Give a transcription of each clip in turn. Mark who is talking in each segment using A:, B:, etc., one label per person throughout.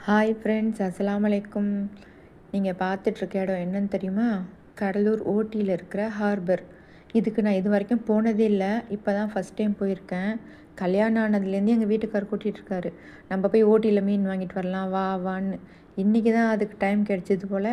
A: Hi friends, அஸ்ஸலாமு அலைக்கும். நீங்கள் பார்த்துட்ருக்க இடம் என்னன்னு தெரியுமா? கடலூர் ஓட்டியில் இருக்கிற ஹார்பர். இதுக்கு நான் இது வரைக்கும் போனதே இல்லை. இப்போ தான் ஃபஸ்ட் டைம் போயிருக்கேன். கல்யாணம் ஆனதுலேருந்து எங்கள் வீட்டுக்கார் கூட்டிகிட்ருக்காரு. நம்ம போய் ஓட்டியில் மீன் வாங்கிட்டு வரலாம் வா வான்னு. இன்றைக்கி தான் அதுக்கு டைம் கிடச்சிது போல்.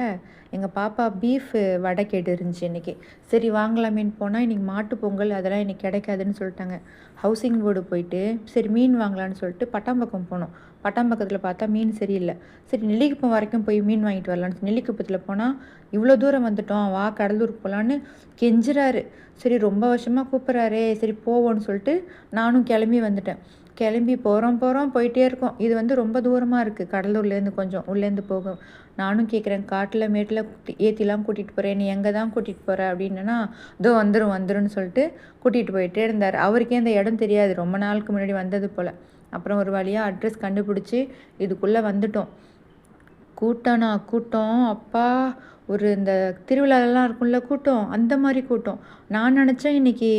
A: எங்கள் பாப்பா பீஃப் வடை கேட்டு இருந்துச்சு இன்றைக்கி. சரி வாங்கலாமேன்னு போனால் இன்றைக்கி மாட்டு பொங்கல், அதெல்லாம் இன்றைக்கி கிடைக்காதுன்னு சொல்லிட்டாங்க. ஹவுசிங் போர்டு போயிட்டு சரி மீன் வாங்கலான்னு சொல்லிட்டு பட்டாம்பக்கம் போனோம். பட்டாம்பக்கத்தில் பார்த்தா மீன் சரியில்லை. சரி நெல்லிக்குப்பம் வரைக்கும் போய் மீன் வாங்கிட்டு வரலான்னு நெல்லிக்குப்பத்தில் போனால் இவ்வளோ தூரம் வந்துட்டோம், வா கடலூருக்கு போகலான்னு கெஞ்சுறாரு. சரி ரொம்ப வருஷமாக கூப்பிட்றாரே, சரி போவோன்னு சொல்லிட்டு நானும் கிளம்பி வந்துட்டேன். கிளம்பி போகிறோம் போயிட்டே இருக்கோம். இது ரொம்ப தூரமாக இருக்குது கடலூர்லேருந்து, கொஞ்சம் உள்ளேருந்து போகும். நானும் கேட்குறேன், காட்டில் மேட்டில் ஏற்றிலாம் கூட்டிகிட்டு போகிறேன், நீ எங்கே தான் கூட்டிகிட்டு போகிற அப்படின்னா, இதோ வந்துருன்னு சொல்லிட்டு கூட்டிகிட்டு போயிட்டே இருந்தார். அவருக்கே அந்த இடம் தெரியாது, ரொம்ப நாளுக்கு முன்னாடி வந்தது போல். அப்புறம் ஒரு வழியாக அட்ரஸ் கண்டுபிடிச்சி இதுக்குள்ளே வந்துட்டோம். கூட்டம் அப்பா, ஒரு இந்த திருவிழாலெலாம் இருக்கும்ல கூட்டம், அந்த மாதிரி கூட்டம். நான் நினச்சேன் இன்றைக்கி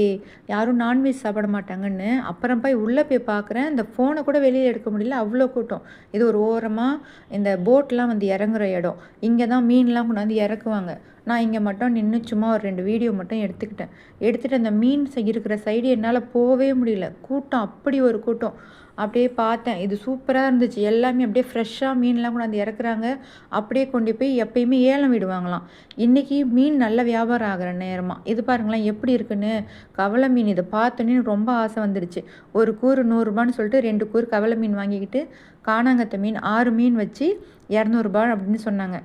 A: யாரும் நான்வெஜ் சாப்பிட மாட்டாங்கன்னு. அப்புறம் உள்ளே போய் பார்க்குறேன், இந்த ஃபோனை கூட வெளியில் எடுக்க முடியல, அவ்வளோ கூட்டம். இது ஒரு ஓரமாக இந்த போட்லாம் வந்து இறங்குற இடம். இங்கே தான் மீன்லாம் கொண்டாந்து இறக்குவாங்க. நான் இங்கே மட்டும் நின்று சும்மா ஒரு 2 வீடியோ மட்டும் எடுத்துகிட்டு அந்த மீன் இருக்கிற சைடு என்னால் போகவே முடியல. கூட்டம் அப்படி ஒரு கூட்டம். அப்படியே பார்த்தேன், இது சூப்பராக இருந்துச்சு. எல்லாமே அப்படியே ஃப்ரெஷ்ஷாக மீன்லாம் கொண்டாந்து இறக்குறாங்க. அப்படியே கொண்டு போய் எப்பயுமே ஏலம் விடுவாங்களாம். இன்றைக்கி மீன் நல்ல வியாபாரம் ஆகிற நேரமாக. இது பாருங்களேன் எப்படி இருக்குன்னு. கவலை மீன் இதை பார்த்தோன்னே ரொம்ப ஆசை வந்துடுச்சு. ஒரு கூறு 100 ரூபான்னு சொல்லிட்டு 2 கூறு கவலை மீன் வாங்கிக்கிட்டு, காணாங்கத்தை மீன் 6 மீன் வச்சு 200 ரூபாய் அப்படின்னு சொன்னாங்க.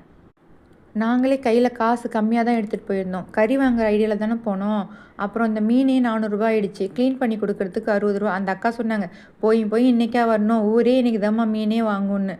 A: நாங்களே கையில் காசு கம்மியாக தான் எடுத்துகிட்டு போயிருந்தோம். கறி வாங்குற ஐடியாவில் தானே போனோம். அப்புறம் இந்த மீனே 400 ரூபாய் ஆயிடுச்சு. க்ளீன் பண்ணி கொடுக்கறதுக்கு 60 ரூபா. அந்த அக்கா சொன்னாங்க, போய் இன்றைக்கா வரணும், ஊரே இன்றைக்கி தாம்மா மீனே வாங்குன்னு.